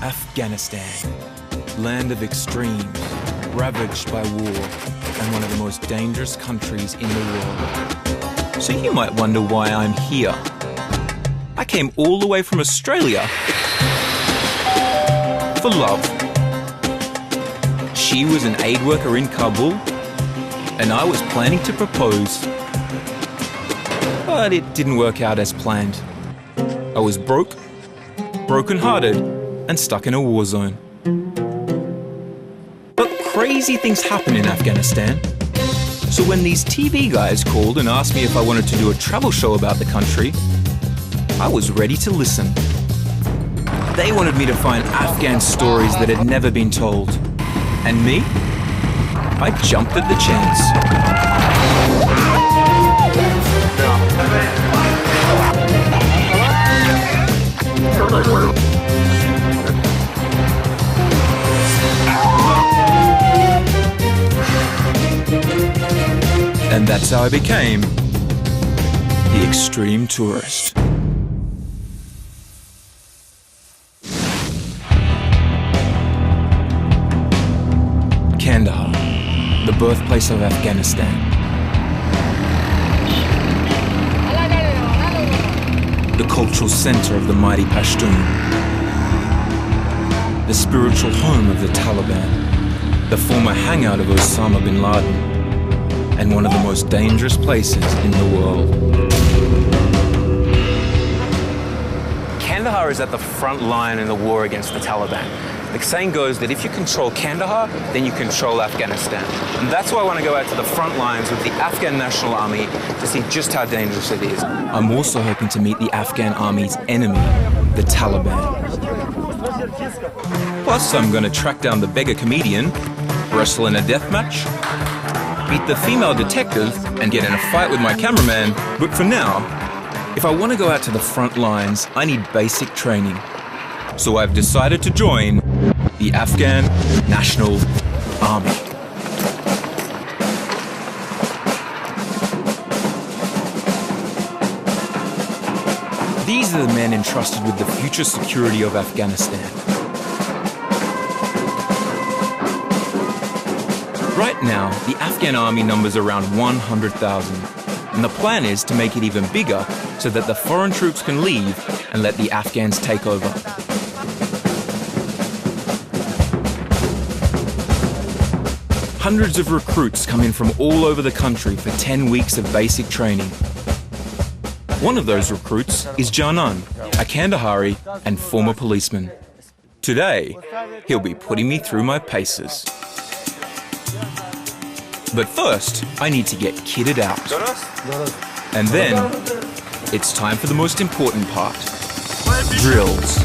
Afghanistan, land of extremes, ravaged by war, and one of the most dangerous countries in the world. So you might wonder why I'm here. I came all the way from Australia for love. She was an aid worker in Kabul, and I was planning to propose. But it didn't work out as planned. I was broke, broken-hearted, and stuck in a war zone. But crazy things happen in Afghanistan. So when these TV guys called and asked me if I wanted to do a travel show about the country, I was ready to listen. They wanted me to find Afghan stories that had never been told. And me? I jumped at the chance. And that's how I became the extreme tourist. Kandahar, the birthplace of Afghanistan. The cultural center of the mighty Pashtun. The spiritual home of the Taliban. The former hangout of Osama bin Laden. And one of the most dangerous places in the world. Kandahar is at the front line in the war against the Taliban. The saying goes that if you control Kandahar, then you control Afghanistan. And that's why I want to go out to the front lines with the Afghan National Army to see just how dangerous it is. I'm also hoping to meet the Afghan army's enemy, the Taliban. Plus, I'm going to track down the beggar comedian, wrestle in a death match, beat the female detective, and get in a fight with my cameraman. But for now, if I want to go out to the front lines, I need basic training. So I've decided to join the Afghan National Army. These are the men entrusted with the future security of Afghanistan. Right now, the Afghan army numbers around 100,000, and the plan is to make it even bigger so that the foreign troops can leave and let the Afghans take over. Hundreds of recruits come in from all over the country for 10 weeks of basic training. One of those recruits is Janan, a Kandahari and former policeman. Today, he'll be putting me through my paces. But first, I need to get kitted out. And then, it's time for the most important part. Drills.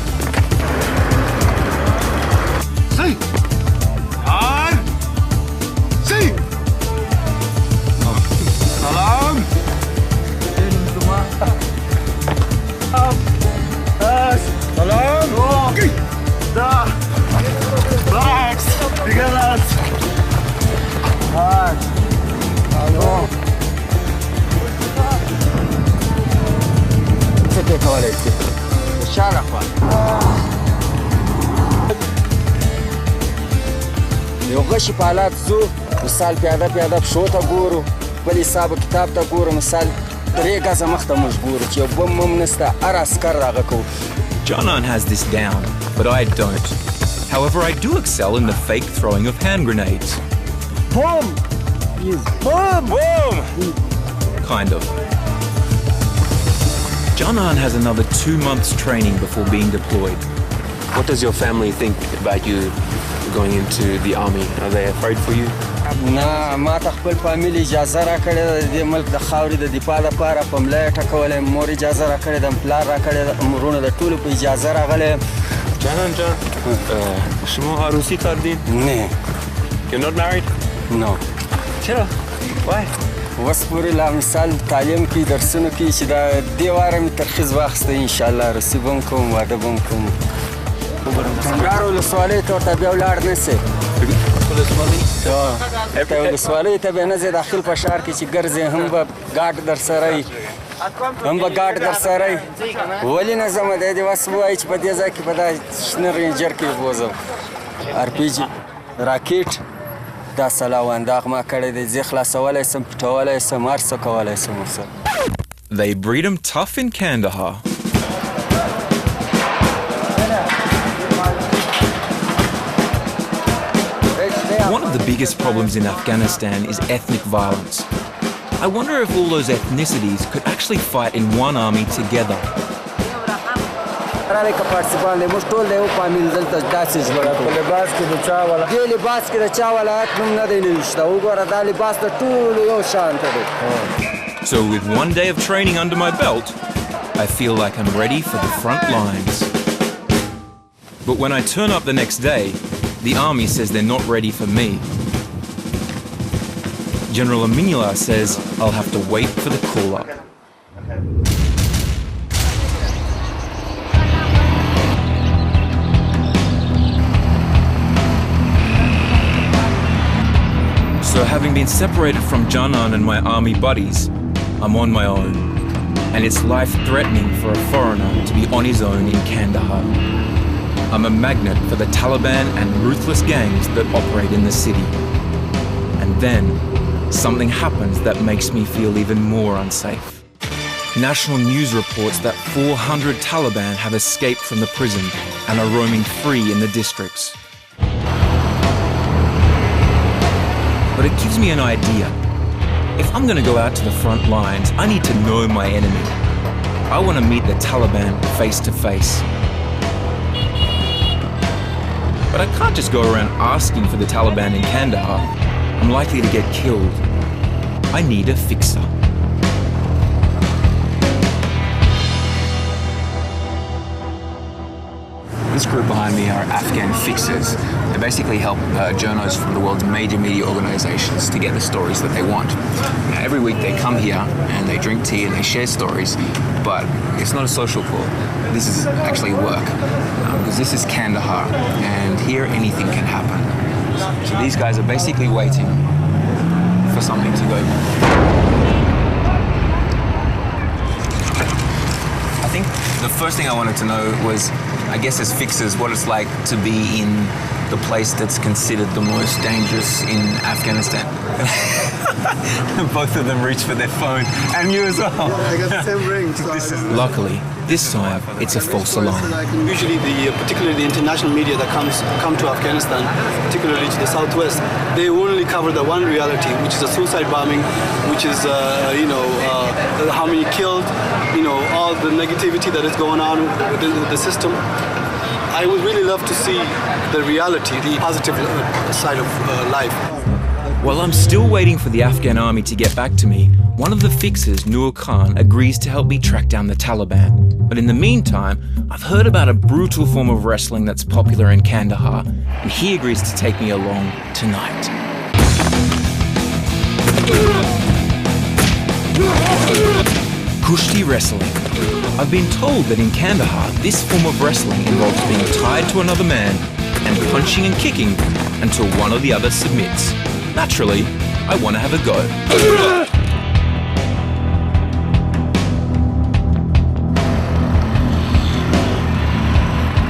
یو غشي په حالات ځو مثال پیاده پیاده پښو ته ګورو بل حساب کتاب ته ګورو مثال 3 ګزه مخته موږ ګورو چې یو بم هم نسته هر عسکر راغه کوو. Janan has this down, but I don't. However, I do excel in the fake throwing of hand grenades. Boom! Boom! Boom! Kind of. Janan has another 2 months training before being deployed. What does your family think about you going into the army? Are they afraid for you? نه ما ته خپل فامیل اجازه راکړې ده د دې ملک د خاورې د دفاع لپاره په ملا یې ټکولی یم مور اجازه راکړې ده پلار راکړې ده امرونه د ټولو په اجازه راغلی یم. جانان جان شما عروسی کردین؟ نه. You're not married? No. چرا؟ Why? اوس پورې لا مثال تعلیم کې درسونو کې چې دا دې واره مې ترخیص واخیسته انشاءالله عروسي به هم کوم واده به هم کوم. کندهار ولسوالۍ ته ورته بیا ولاړ نه سې. ولسوالۍ ته بیا نه ځې داخل په ښار کې چې ګرځې هم به ګارډ در سره وي هم به ګاډ در سره ولې نه ځم دی بس ووایي چې په دې ځای کې په دا شنه رینجر کې بوځم RPG راکټ دا سلاونداغ ما کړی دی زه خلاصولی سم پټولی سم هر څه کولی سم ورسره. They breed 'em tough in Kandahar. One of the biggest problems in Afghanistan is ethnic violence. I wonder if all those ethnicities could actually fight in one army together. راوی که پارسیبان دی موږ ټول د یو فامیل دلته داسې ژوند کوو. دې لباس کې د چا ولایت نوم نه دی نوشته وګوره دا لباس د ټولو یو شان ته دی. So with one day of training under my belt, I feel like I'm ready for the front lines. But when I turn up the next day, the army says they're not ready for me. General Aminullah says I'll have to wait for the call-up. So having been separated from Janan and my army buddies, I'm on my own. And it's life-threatening for a foreigner to be on his own in Kandahar. I'm a magnet for the Taliban and ruthless gangs that operate in the city. And then, something happens that makes me feel even more unsafe. National news reports that 400 Taliban have escaped from the prison and are roaming free in the districts. But it gives me an idea. If I'm going to go out to the front lines, I need to know my enemy. I want to meet the Taliban face to face. But I can't just go around asking for the Taliban in Kandahar. I'm likely to get killed. I need a fixer. This group behind me are Afghan fixers. They basically help journos from the world's major media organizations to get the stories that they want. Now, every week they come here and they drink tea and they share stories, but it's not a social call. This is actually work, because this is Kandahar, and here anything can happen. So these guys are basically waiting for something to go. I think the first thing I wanted to know was, I guess as fixers, what it's like to be in the place that's considered the most dangerous in Afghanistan. Both of them reach for their phone, and you as well. I got the same ring. Luckily, this time it's a false alarm. Usually, particularly the international media that come to Afghanistan, particularly to the southwest, they only cover the one reality, which is a suicide bombing, which is how many killed, all the negativity that is going on within the system. I would really love to see the reality, the positive side of life. While I'm still waiting for the Afghan army to get back to me, one of the fixers, Noor Khan, agrees to help me track down the Taliban. But in the meantime, I've heard about a brutal form of wrestling that's popular in Kandahar, and he agrees to take me along tonight. Kushti wrestling. I've been told that in Kandahar, this form of wrestling involves being tied to another man and punching and kicking until one or the other submits. Naturally, I want to have a go.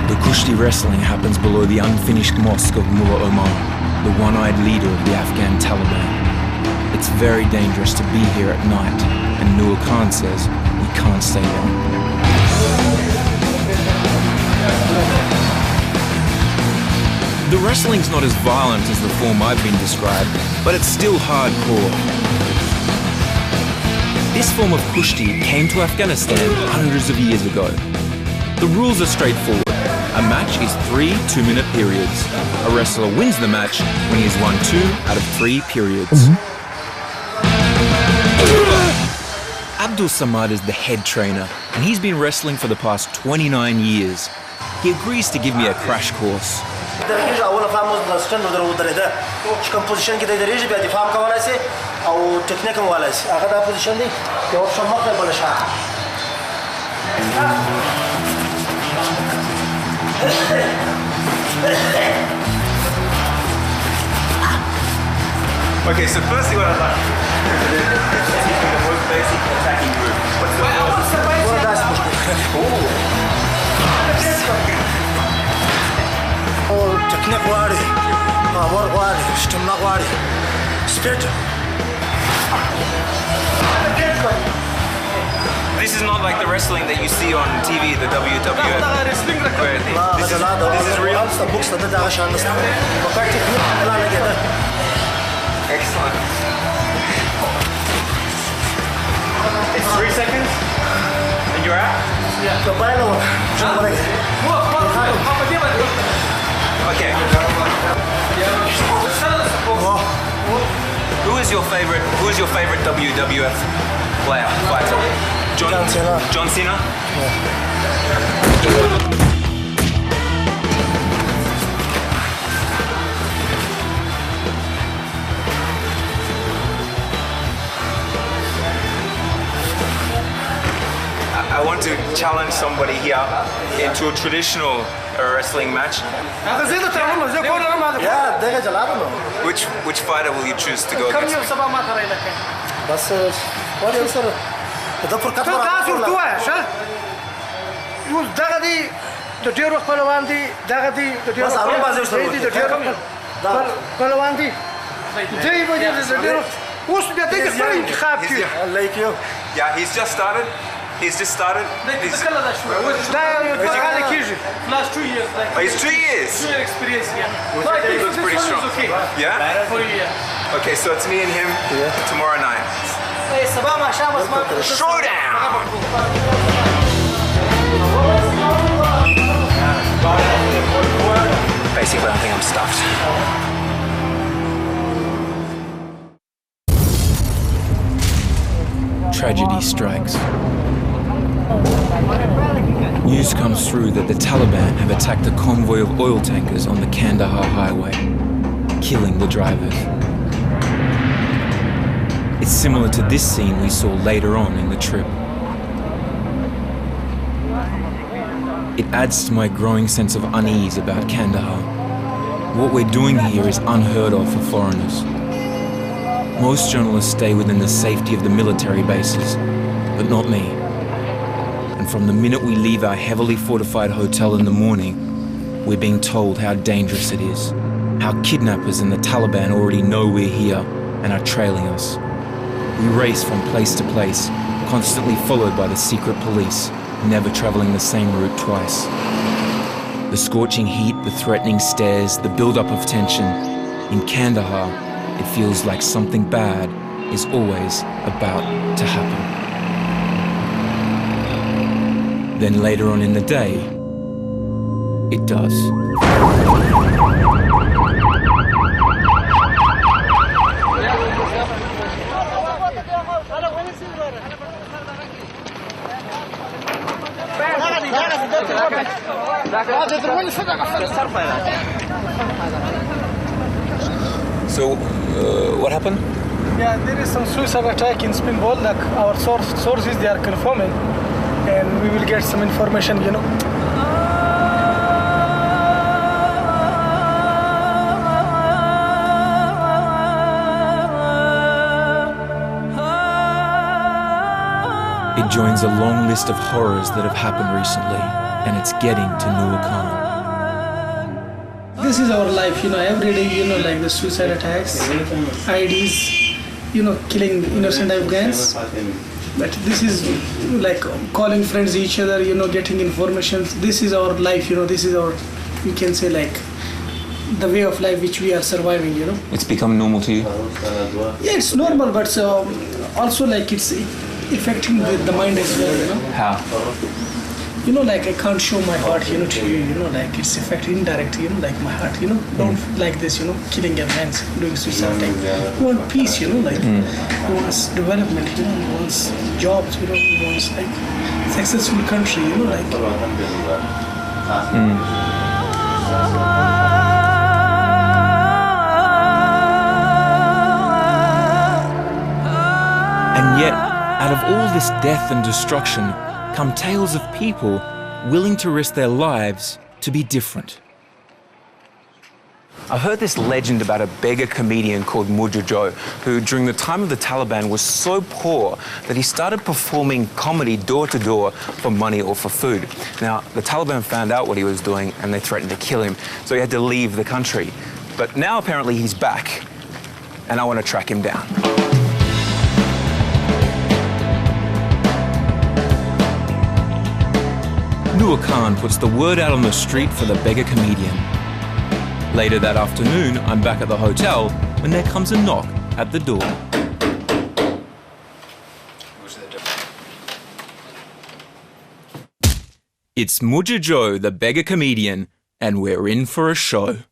The Kushti wrestling happens below the unfinished mosque of Mullah Omar, the one-eyed leader of the Afghan Taliban. It's very dangerous to be here at night, and Noor Khan says we can't stay long. The wrestling's not as violent as the form I've been described, but it's still hardcore. This form of Kushti came to Afghanistan hundreds of years ago. The rules are straightforward. A match is 3 two-minute periods. A wrestler wins the match when he has won 2 out of 3 periods. Abdul Samad is the head trainer, and he's been wrestling for the past 29 years. He agrees to give me a crash course. Okay, so firstly what I'd like to do is the most basic attacking move. What's the تکنیک غواړي باور غواړي سټمنا غواړي سپیډ. This is not like the wrestling that you see on TV, the WWF. Where this is real. Excellent. It's 3 seconds and you're out? Okay. Who is your favorite WWF player, fighter? John Cena. John Cena? I want to challenge somebody here into a traditional wrestling match. Which fighter will you choose to go against me? Yeah, he's just started. He's just started. Last 2 years. Oh, he's 2 years. 2 year experience, yeah. He looks pretty strong. Okay. Yeah? For a year. Okay, so it's me and him tomorrow night. Showdown! Basically, I think I'm stuffed. Tragedy strikes. News comes through that the Taliban have attacked a convoy of oil tankers on the Kandahar highway, killing the drivers. It's similar to this scene we saw later on in the trip. It adds to my growing sense of unease about Kandahar. What we're doing here is unheard of for foreigners. Most journalists stay within the safety of the military bases, but not me. And from the minute we leave our heavily fortified hotel in the morning, we're being told how dangerous it is, how kidnappers and the Taliban already know we're here and are trailing us. We race from place to place, constantly followed by the secret police, never traveling the same route twice. The scorching heat, the threatening stares, the build-up of tension. In Kandahar, it feels like something bad is always about to happen. Then later on in the day, it does. So, what happened? Yeah, there is some suicide attack in Spinball. Like our sources, they are confirming, and we will get some information. It joins a long list of horrors that have happened recently, and it's getting to Noor Khan. This is our life, every day, like the suicide attacks, IDs, killing innocent Afghans. But this is like calling friends each other, getting information. This is our life, this is our, we can say like, the way of life which we are surviving, It's become normal to you? Yeah, it's normal, but also like it's affecting the mind as well, How? Like I can't show my heart, to you, like it's affecting indirectly, like my heart, don't like this, killing Afghans, doing suicide. We want peace, like we want development, we want jobs, we want like successful country, like. And yet, out of all this death and destruction, come tales of people willing to risk their lives to be different. I heard this legend about a beggar comedian called Mujjo, who during the time of the Taliban was so poor that he started performing comedy door to door for money or for food. Now, the Taliban found out what he was doing and they threatened to kill him, so he had to leave the country. But now apparently he's back, and I want to track him down. Noor Khan puts the word out on the street for the beggar comedian. Later that afternoon, I'm back at the hotel when there comes a knock at the door. It's Mujjo, the beggar comedian, and we're in for a show.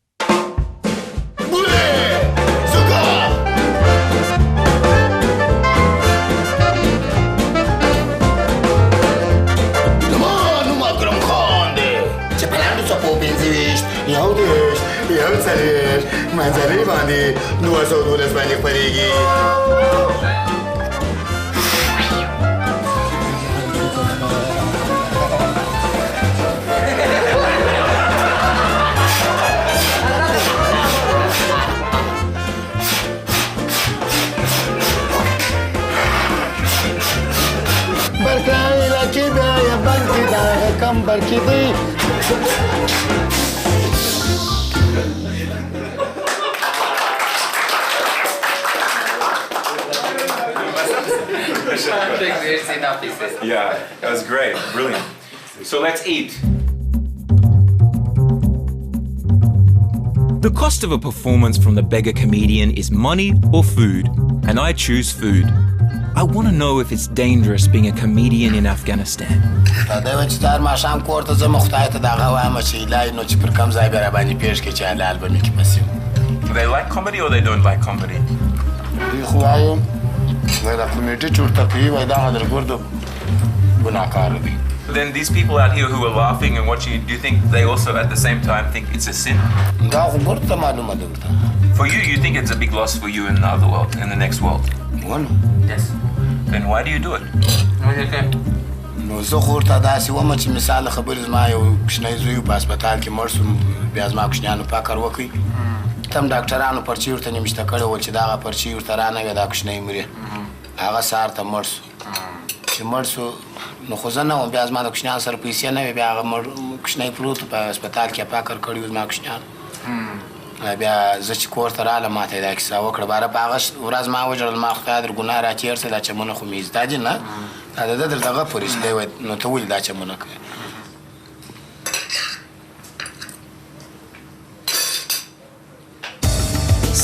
منظره باندې 212 باندې خپرېږي برکای لکه دا یا بنکی دا کم برکی دی Yeah, that was great. Brilliant. So let's eat. The cost of a performance from the beggar comedian is money or food, and I choose food. I want to know if it's dangerous being a comedian in Afghanistan. Do they like comedy or they don't like comedy? Then these people out here who are laughing and watching you, do you think they also at the same time think it's a sin? For you think it's a big loss for you in the other world, in the next world? Yes. Then why do you do it? تم ډاکټرانو پرچی ورته نمشته کړی ول چې دغه پرچی ورته رانغی دا کوچنی مري هغه سهار ته مړ سو چې مړ سو نو خو زه نه وم بیا زما د کوچنیانو سره پیسې نه وې بیا هغه کوچنی پروت و په هسپتال کې پاکر کړي و زما کوچنیانو بیا زه چې کور ته رالم ما ته یې دا کیسه وکړه باره په هغه ورځ ما وژړل ما خدای در ګناه راچېر سه دا چمونه خو مې زده دي نه دا د ده در دغه پورې چې دی وایي نو ته ولې دا چمونه کوې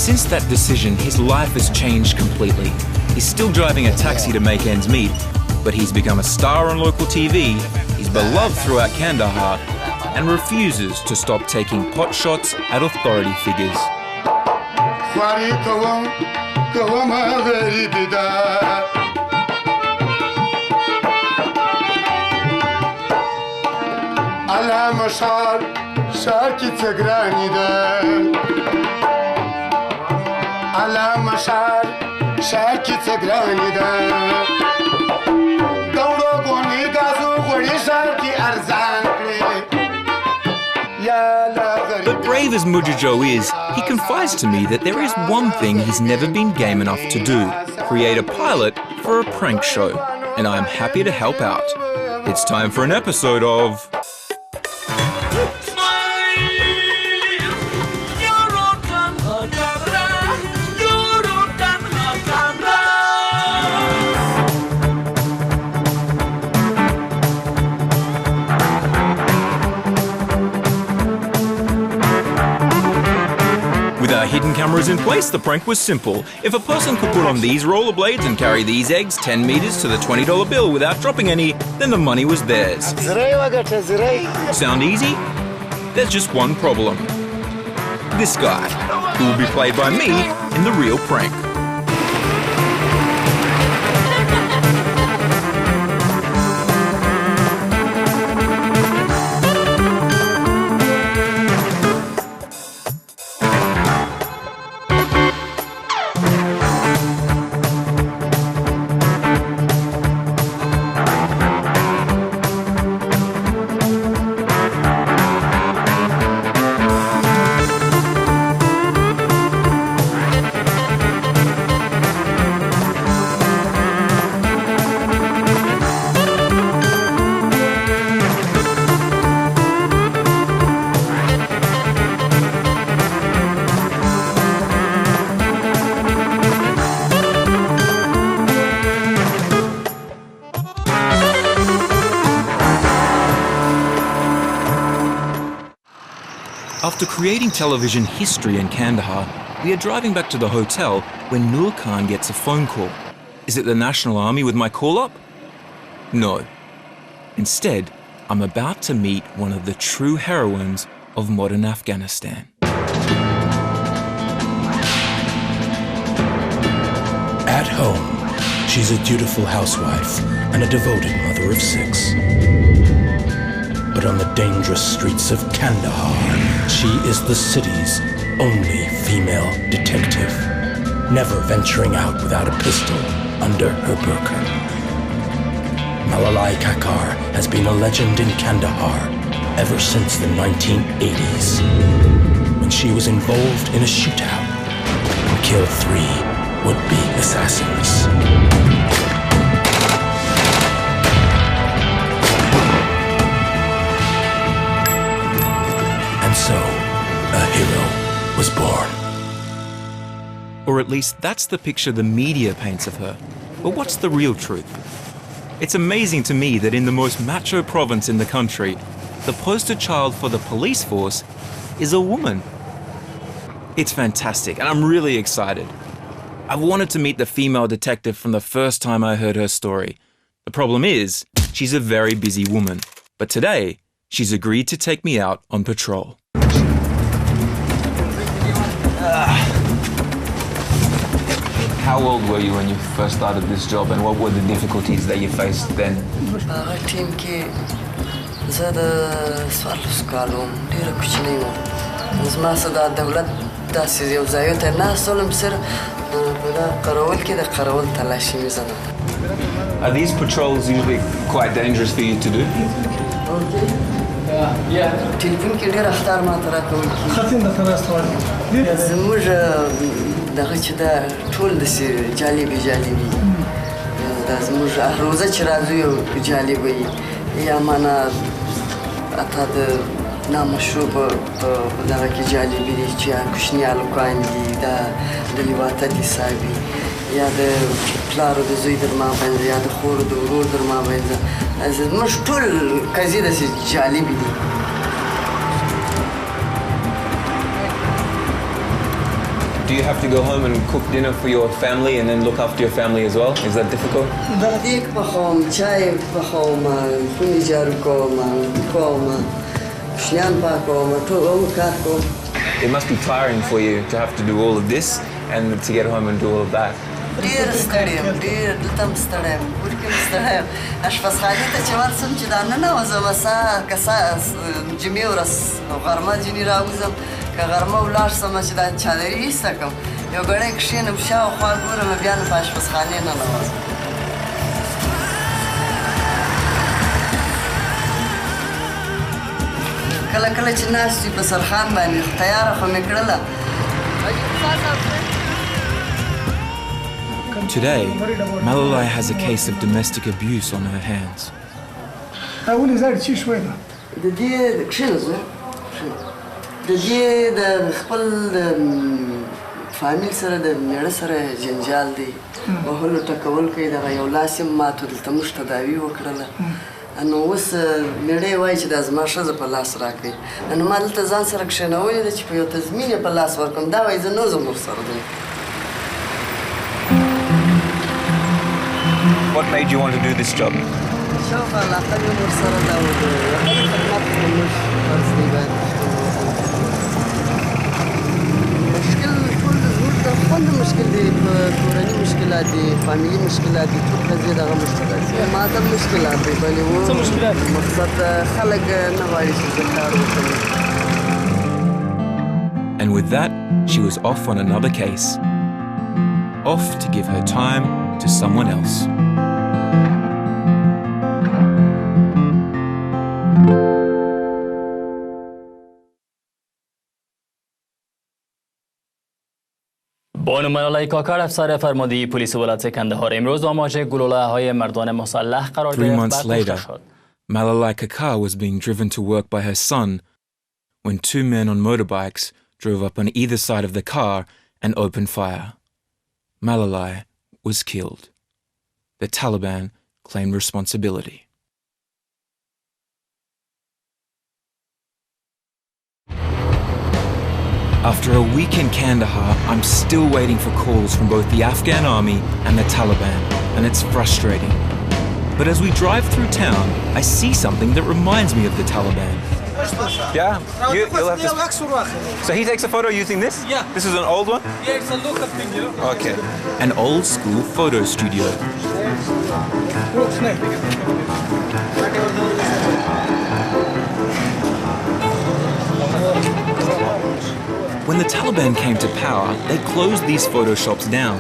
Since that decision, his life has changed completely. He's still driving a taxi to make ends meet, but he's become a star on local TV, he's beloved throughout Kandahar, and refuses to stop taking pot shots at authority figures. But brave as Mujjo is, he confides to me that there is one thing he's never been game enough to do: create a pilot for a prank show. And I'm happy to help out. It's time for an episode of... With our hidden cameras in place, the prank was simple. If a person could put on these rollerblades and carry these eggs 10 meters to the $20 bill without dropping any, then the money was theirs. Sound easy? There's just one problem. This guy, who will be played by me in the real prank. After creating television history in Kandahar, we are driving back to the hotel when Nur Khan gets a phone call. Is it the National Army with my call-up? No. Instead, I'm about to meet one of the true heroines of modern Afghanistan. At home, she's a dutiful housewife and a devoted mother of 6. But on the dangerous streets of Kandahar, she is the city's only female detective, never venturing out without a pistol under her burqa. Malalai Kakar has been a legend in Kandahar ever since the 1980s, when she was involved in a shootout and killed 3 would-be assassins. And so, a hero was born. Or at least that's the picture the media paints of her. But what's the real truth? It's amazing to me that in the most macho province in the country, the poster child for the police force is a woman. It's fantastic, and I'm really excited. I've wanted to meet the female detective from the first time I heard her story. The problem is, she's a very busy woman. But today, she's agreed to take me out on patrol. How old were you when you first started this job, and what were the difficulties that you faced then? Are these patrols usually quite dangerous for you to do? دغه چې دا ټول د جالبي دا زموږ روزه چې راځو یو جالب وي یا معنا اته د نامشروب په دغه کې جالبي دي چې کوشني الکوان دي دا د لیواته دي صاحبي یا د پلارو د زوی در ما باندې یا د خور د ورور در ما باندې زموږ ټول قضیې د جالبي دي. Do you have to go home and cook dinner for your family and then look after your family as well? Is that difficult? دیک پخوم، چای پخوم، خونې جارو کوم، شیان پاکوم، ټول کار کوم. It must be tiring for you to have to do all of this and to get home and do all of that. ډېر ستړی یم، ډېر دلته هم ستړی یم، کور کې هم ستړی یم. اشپزخانې ته چې ورسم چې دا ننوځم جمعې ورځ غرمه ځینې راوځم که غرمه ولاړ سم چې دا چادري ایسته کړم یو ګړی کښېنم شاوخوا ګورم بیا نو په اشپزخانې ننوځم. کله کله چې ناست وي په سرخان باندې تیاره خو مې کړله. Today, Malalai has a case of domestic abuse on her hands. د دې کښېنځو د دې د خپل فامیل سره د میړه سره جنجال دی وهلو ټکول کوي دغه یو لاس یې مات و دلته موږ تداوي وکړله نو اوس میړه یې وایي چې دا زما ښځه په لاس راکړئ نو ما دلته ځان سره کښېنولې ده چې په یو تضمین یې په لاس ورکړم دا وایي زه نه ځم ورسره دی. What made you want to do this job? شاوخوا علاقه مې ورسره دا و د خدمت په موږ فرض دی باید مشکل ټول زموږ د خوند مشکل دی په کورني مشکلات دي فامیلي مشکلات دي ټول قضیې دغه مشکلات دي ما ته مشکلات دی بلې و مقصد خلک نه غواړي چې زه کار وکړم. And with that, she was off on another case. Off to give her time to someone else. بانو ملالای کاکر افسر فرماندهی پلیس ولایت کندهار امروز آماج گلوله‌های مردان مسلح قرار گرفت. 3 months later, Malalai Kakar was being driven to work by her son when 2 men on motorbikes drove up on either side of the car and opened fire. Malalai was killed. The Taliban claimed responsibility. After a week in Kandahar, I'm still waiting for calls from both the Afghan army and the Taliban, and it's frustrating. But as we drive through town, I see something that reminds me of the Taliban. Yeah? You'll have to... So he takes a photo using this? Yeah. This is an old one? Yeah, it's a local thing, you know. Okay. An old school photo studio. When the Taliban came to power, they closed these photo shops down,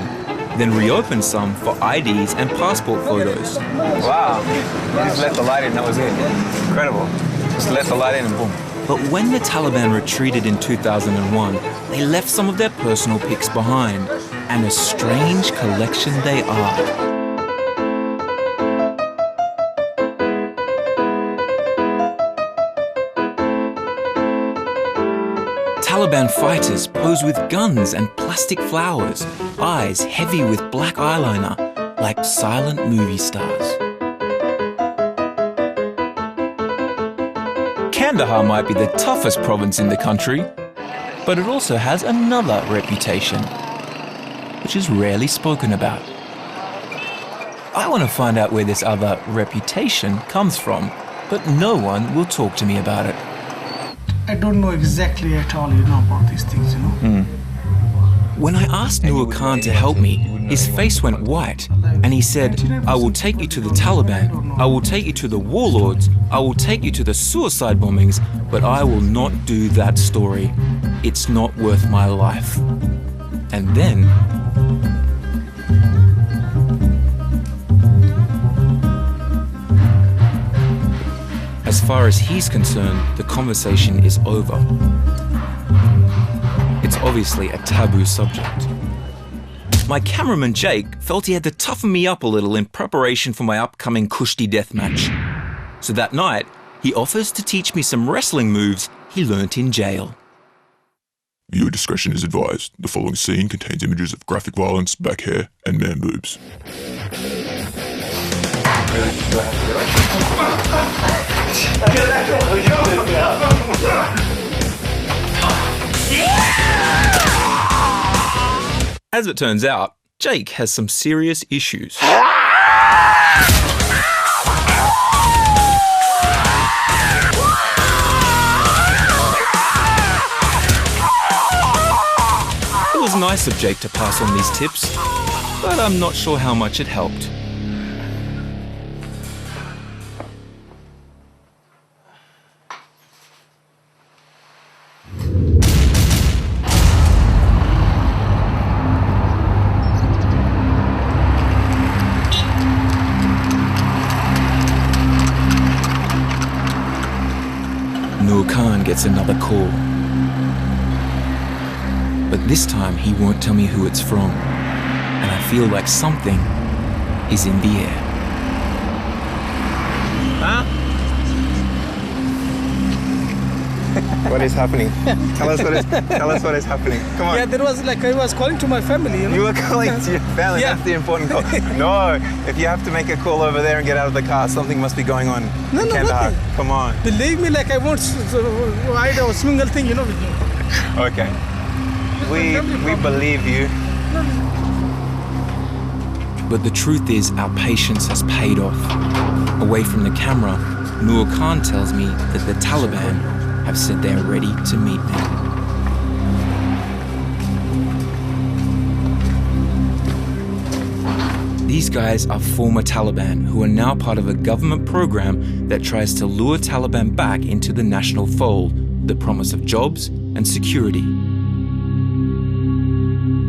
then reopened some for IDs and passport photos. Wow. You just let the light in, that was it. Incredible. Just let the light in and boom. But when the Taliban retreated in 2001, they left some of their personal pics behind, and a strange collection they are. Taliban fighters pose with guns and plastic flowers, eyes heavy with black eyeliner, like silent movie stars. Kandahar might be the toughest province in the country, but it also has another reputation, which is rarely spoken about. I want to find out where this other reputation comes from, but no one will talk to me about it. I don't know exactly at all, you know, about these things, you know. When I asked Noor Khan to help me, his face went white, and he said, "I will take you to the Taliban, I will take you to the warlords, I will take you to the suicide bombings, but I will not do that story. It's not worth my life." And then... as far as he's concerned, the conversation is over. It's obviously a taboo subject. My cameraman Jake felt he had to toughen me up a little in preparation for my upcoming Kushti death match. So that night, he offers to teach me some wrestling moves he learnt in jail. Viewer discretion is advised. The following scene contains images of graphic violence, back hair, and man boobs. As it turns out, Jake has some serious issues. It was nice of Jake to pass on these tips, but I'm not sure how much it helped. Noor Khan gets another call. But this time he won't tell me who it's from, and I feel like something is in the air. Huh? What is happening? Tell us what is happening. Come on. Yeah, there was like I was calling to my family, you know. You were calling to your family. Yeah. That's the important call. No, if you have to make a call over there and get out of the car, something must be going on. No, in Kandahar. nothing. Come on. Believe me, like I won't hide a single thing, you know, with you. Okay. We believe you. But the truth is, our patience has paid off. Away from the camera, Noor Khan tells me that the Taliban have said they're ready to meet me. These guys are former Taliban who are now part of a government program that tries to lure Taliban back into the national fold, the promise of jobs and security.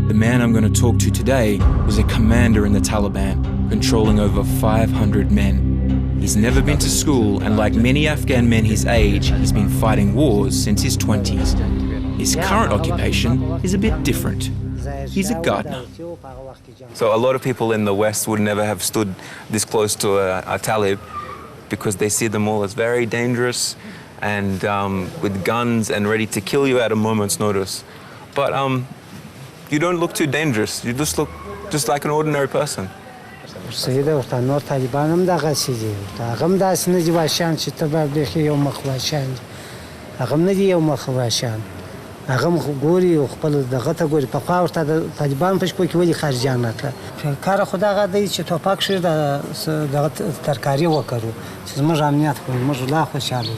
The man I'm going to talk to today was a commander in the Taliban, controlling over 500 men. He's never been to school, and like many Afghan men his age, he's been fighting wars since his 20s. His current occupation is a bit different. He's a gardener. So a lot of people in the West would never have stood this close to a Talib because they see them all as very dangerous and with guns and ready to kill you at a moment's notice. But you don't look too dangerous. You just look just like an ordinary person. سیده وقتا نور طالبان هم دغه سیدی هغه هم داسې نه دي وحشیان چې ته به بیخي یو مخ وحشیان دي هغه هم نه دي یو مخ وحشیان هغه هم ګوري او خپل دغه ته ګوري پخوا ورته د طالبان په شپو کې ولې خارجیان راتله کار خو دغه دی چې توپک شي دغه ترکاري وکړو چې زموږ امنیت خو موږ لا خوشحاله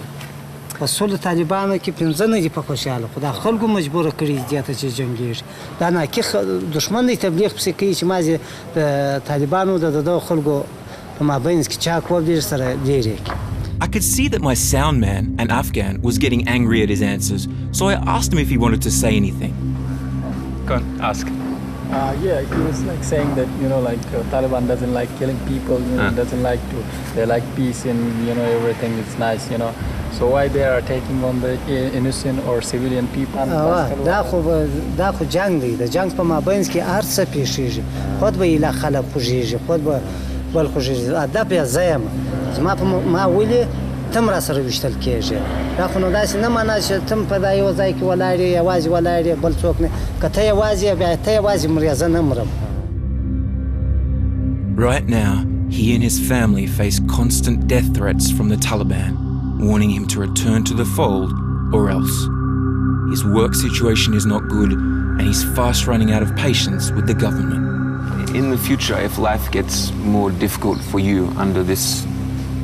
په سولو طالبانو کې 15 نه دي په خوشحاله خو د خلکو مجبوره کړي دي ته چې جنګېږي دا ناکي دښمن دی تبلیغ پسې کوي چې مازې د طالبانو د دغو خلکو په مابینځ کې چاک وبډېر سره لرې I could see that my sound man, an Afghan, was getting angry at his answers, so I asked him if he wanted to say anything. Go on, ask. Yeah, he was like saying that, you know, like Taliban doesn't like killing people, you know, doesn't like to, they like peace and, you know, everything is nice, you know. So why they are taking on the innocent or civilian people? دا خو جنگ دی د جنگ په مابینځ کې هر څه پیښیږي خود به ایله خلک خوږیږي خود به بل خوږیږي ادب یې زه یم زما په ما ولې تم را سره ویشتل کېږي دا خو نو داسې نه معنا چې تم په دا یو ځای کې ولاړ یې یوازې ولاړ یې بل څوک نه که ته یوازې یې بیا ته یوازې مرې زه نه مرم Right now, he and his family face constant death threats from the Taliban, warning him to return to the fold or else. His work situation is not good and he's fast running out of patience with the government. In the future, if life gets more difficult for you under this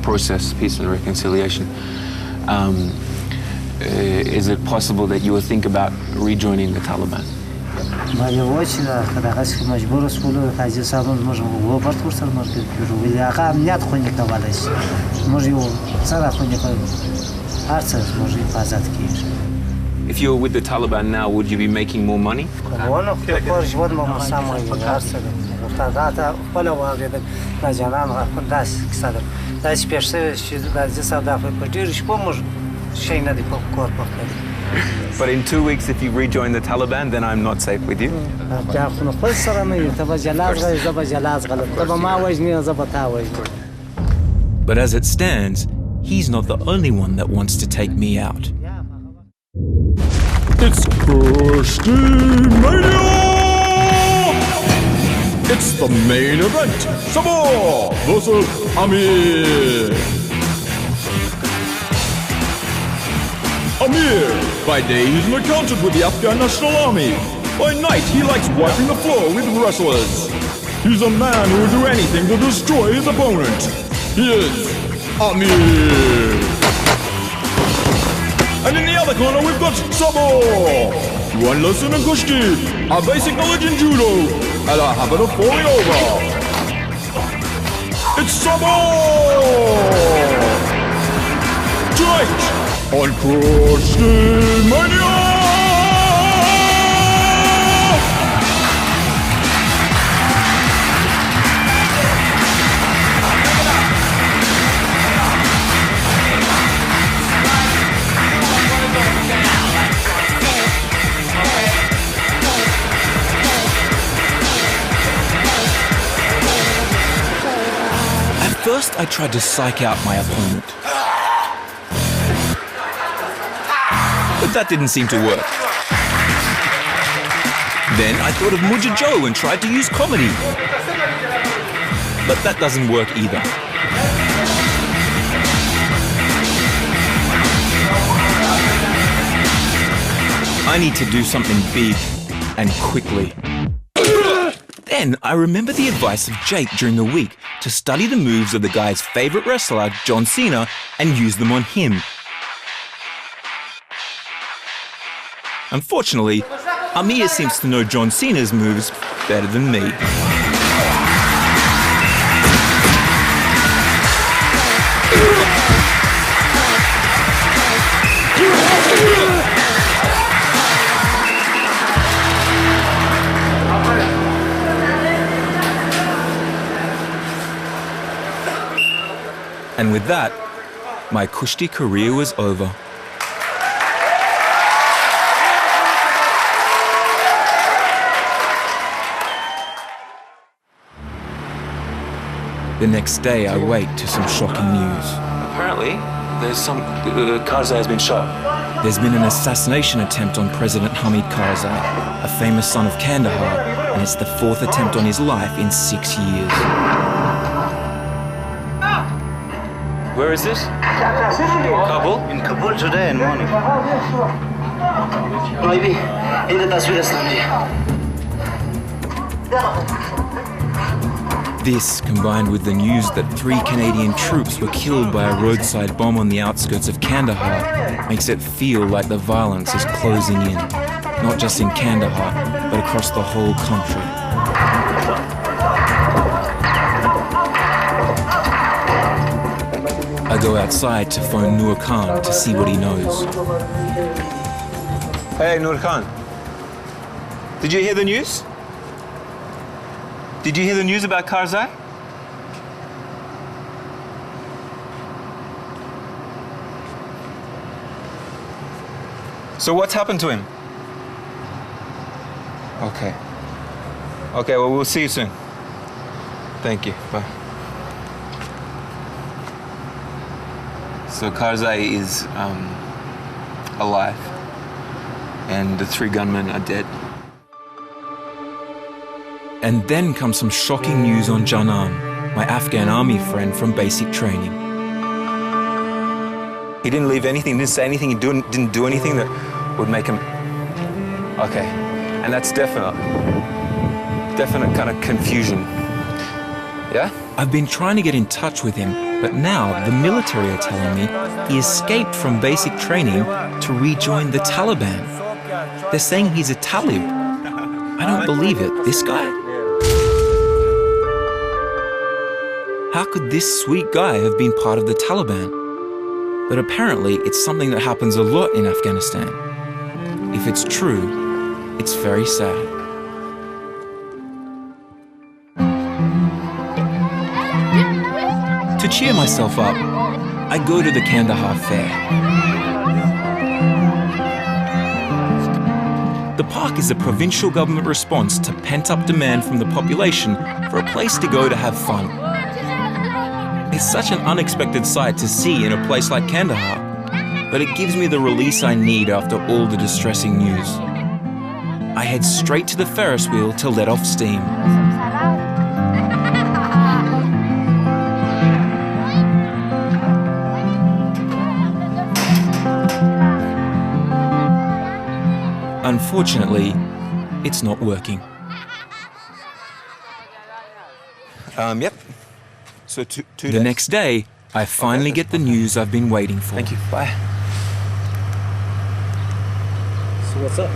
process, peace and reconciliation, is it possible that you will think about rejoining the Taliban? باندې و چې دغه څه مجبور سولو د حاجي صاحب موږ وو ورته ورسره مرګ کړو ویل هغه امنیت خوندي کولای شي موږ یو سره خوندي کوو هر څه موږ حفاظت کیږي If you're with the Taliban now, would you be making more money? ونه خو ژوند مو سم وي هر څه ورته دا خپل واغې د جنان خپل داس کیسه دا چې پیښه چې د حاجي صاحب د په ډیر شپه موږ شي نه دی په کور په خپل But in 2 weeks, if you rejoin the Taliban, then I'm not safe with you. But as it stands, he's not the only one that wants to take me out. It's Kushti Mania! It's the main event. Sabah versus Amir. Amir, by day he's an accountant with the Afghan National Army. By night he likes wiping the floor with wrestlers. He's a man who will do anything to destroy his opponent. He is Amir. And in the other corner we've got Sabo. One lesson in Kushti, a basic knowledge in judo, and a habit of falling over. It's Sabo! Tonight, on Kushti Mania! At first, I tried to psych out my opponent. But that didn't seem to work. Then I thought of Muja Joe and tried to use comedy. But that doesn't work either. I need to do something big and quickly. Then I remember the advice of Jake during the week to study the moves of the guy's favorite wrestler, John Cena, and use them on him. Unfortunately, Amir seems to know John Cena's moves better than me. And with that, my Kushti career was over. The next day, I wake to some shocking news. Apparently, there's some Karzai has been shot. There's been an assassination attempt on President Hamid Karzai, a famous son of Kandahar, and it's the 4th attempt on his life in 6 years. Where is this? Kabul? In Kabul today in morning. This, combined with the news that 3 Canadian troops were killed by a roadside bomb on the outskirts of Kandahar, makes it feel like the violence is closing in, not just in Kandahar, but across the whole country. I go outside to phone Nur Khan to see what he knows. Hey, Nur Khan. Did you hear the news? Did you hear the news about Karzai? So what's happened to him? Okay. Okay, well, we'll see you soon. Thank you. Bye. So Karzai is alive, and the 3 gunmen are dead. And then comes some shocking news on Janan, my Afghan army friend from basic training. He didn't leave anything, didn't say anything, he didn't do anything that would make him... Okay, and that's definite kind of confusion. Yeah? I've been trying to get in touch with him, but now the military are telling me he escaped from basic training to rejoin the Taliban. They're saying he's a Talib. I don't believe it. This guy? How could this sweet guy have been part of the Taliban? But apparently it's something that happens a lot in Afghanistan. If it's true, it's very sad. To cheer myself up, I go to the Kandahar Fair. The park is a provincial government response to pent-up demand from the population for a place to go to have fun. It's such an unexpected sight to see in a place like Kandahar, but it gives me the release I need after all the distressing news. I head straight to the Ferris wheel to let off steam. Unfortunately, it's not working. Yep. So two The days. next day, I finally get the news I've been waiting for. Thank you. Bye. So what's up?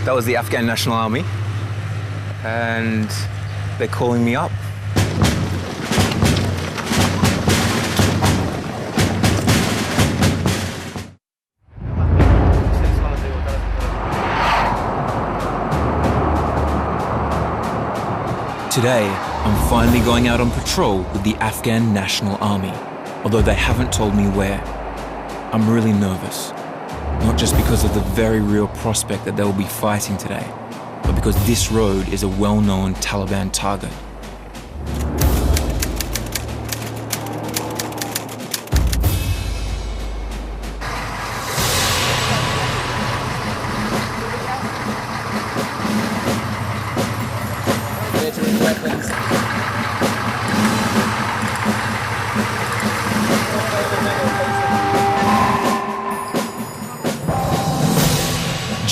That was the Afghan National Army, and they're calling me up. Today, I'm finally going out on patrol with the Afghan National Army, although they haven't told me where. I'm really nervous, not just because of the very real prospect that they will be fighting today, but because this road is a well-known Taliban target.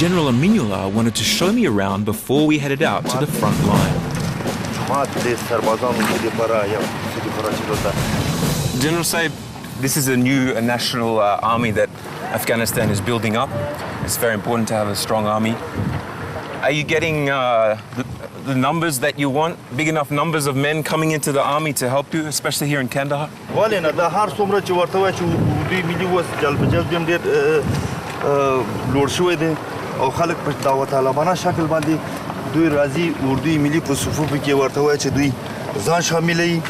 General Aminullah wanted to show me around before we headed out to the front line. General Saib, this is a new national army that Afghanistan is building up. It's very important to have a strong army. Are you getting the numbers that you want? Big enough numbers of men coming into the army to help you, especially here in Kandahar? او خلک په دعوت طالبانه شکل باندې دوی راځي اردوی ملي په صفوف کې ورته وایي چې دوی ځان شاملوي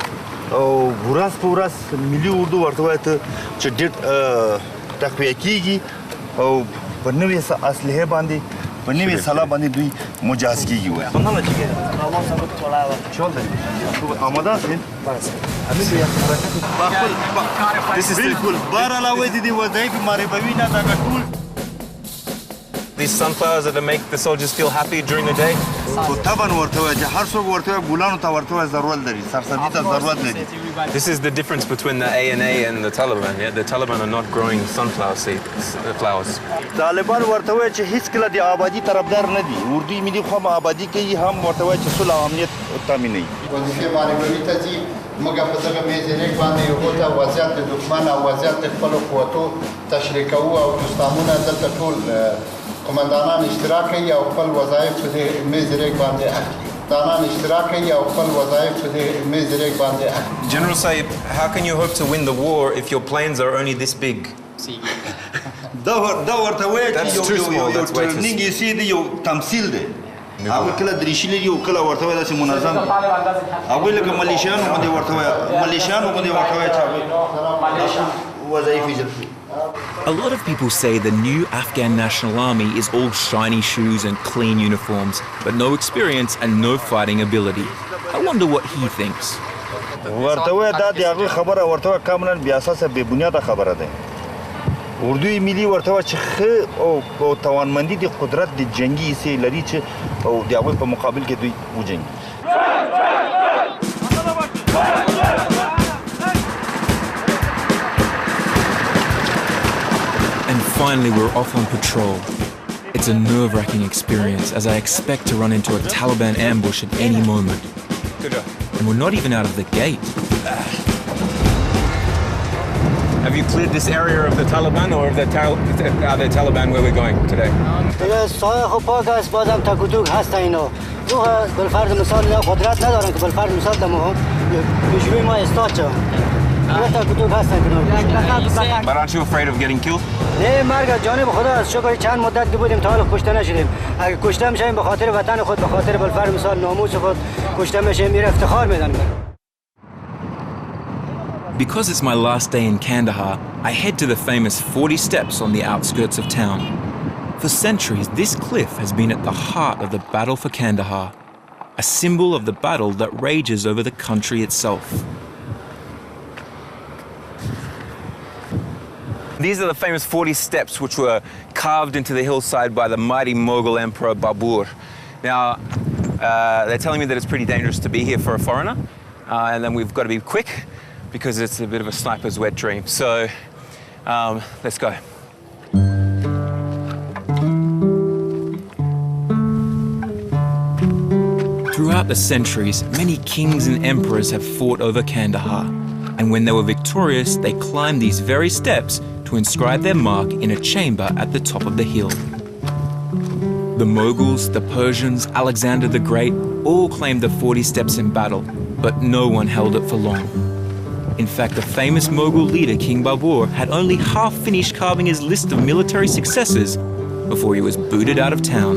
او ورځ په ورځ ملي اردو ورته وایي چې ډېر تقویه کیږي او په نوې اسلحه باندې په نوې سلاح باندې دوی مجهز کیږي وایي آماده هستین؟ بالکل بار علاوه د دې وظایف معرفوي نه دا ټول These sunflowers that make the soldiers feel happy during the day? This is the difference between the ANA and the Taliban. Yeah? The Taliban are not growing sunflower seeds, flowers. طالبان ورته وایي چې هیڅ کله د آبادي طرفدار نه دي. اردوی ملي خو هم آبادي کوي هم ورته وایي چې صلح او امنیت تامینوي. وظیفې باندې ته ځي موږ په دغه میزرې باندې یو ته وضعیت د دښمن او وضعیت د خپلو قوتو تشریح کوو او دوستامونه دلته ټول قمندانان اشتراک کوي او خپل وظایف په دې میزرې باندې اخلي. General Saib, how can you hope to win the war if your planes are only this big? That's too small. That's way too small. هغه کله دریشي لري او کله ورته وایي داسې منظم هغوی لکه ملیشیانو باندې ورته وایي چې وظایف ایجاد کړي. A lot of people say the new Afghan National Army is all shiny shoes and clean uniforms, but no experience and no fighting ability. I wonder what he thinks. ورته وایي دا د هغوی خبره ورته وایي کاملا بې اساسه بې بنیاده خبره ده. اردوی ملي ورته وایي چې ښه او توانمندي د قدرت د جنګي حصې لري چې او د هغوی په مقابل کې دوی وجنګي. And finally, we're off on patrol. It's a nerve-wracking experience as I expect to run into a Taliban ambush at any moment. And we're not even out of the gate. Have you cleared this area of the Taliban, or are the Taliban where we're going today? But aren't you afraid of getting killed? Because it's my last day in Kandahar, I head to the famous 40 steps on the outskirts of town. For centuries, this cliff has been at the heart of the battle for Kandahar, a symbol of the battle that rages over the country itself. These are the famous 40 steps which were carved into the hillside by the mighty Mughal Emperor Babur. Now, they're telling me that it's pretty dangerous to be here for a foreigner, and then we've got to be quick because it's a bit of a sniper's wet dream. So, let's go. Throughout the centuries, many kings and emperors have fought over Kandahar, and when they were victorious, they climbed these very steps to inscribe their mark in a chamber at the top of the hill. The Mughals, the Persians, Alexander the Great all claimed the 40 steps in battle, but no one held it for long. In fact, the famous Mughal leader King Babur had only half finished carving his list of military successes before he was booted out of town.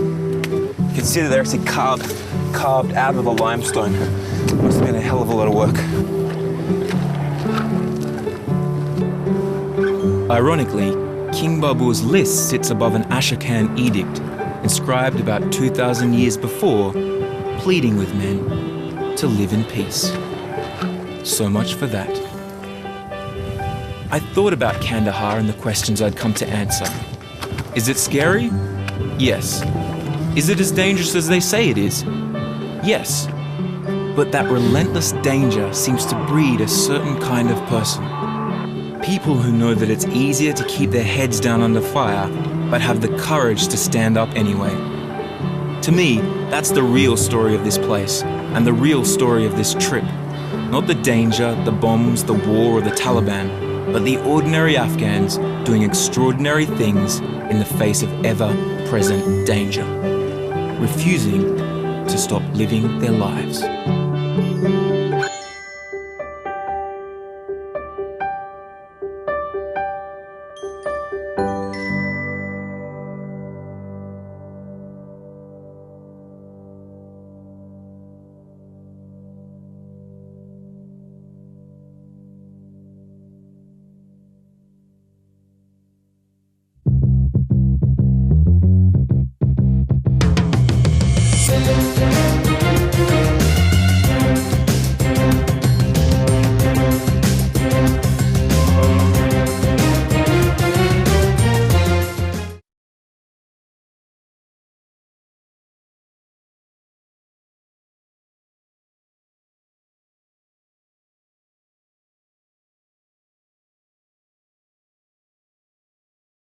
You can see that they're actually carved out of the limestone. Must have been a hell of a lot of work. Ironically, King Babur's list sits above an Ashokhan edict, inscribed about 2,000 years before, pleading with men to live in peace. So much for that. I thought about Kandahar and the questions I'd come to answer. Is it scary? Yes. Is it as dangerous as they say it is? Yes. But that relentless danger seems to breed a certain kind of person. People who know that it's easier to keep their heads down under fire, but have the courage to stand up anyway. To me, that's the real story of this place, and the real story of this trip. Not the danger, the bombs, the war, or the Taliban, but the ordinary Afghans doing extraordinary things in the face of ever-present danger, refusing to stop living their lives.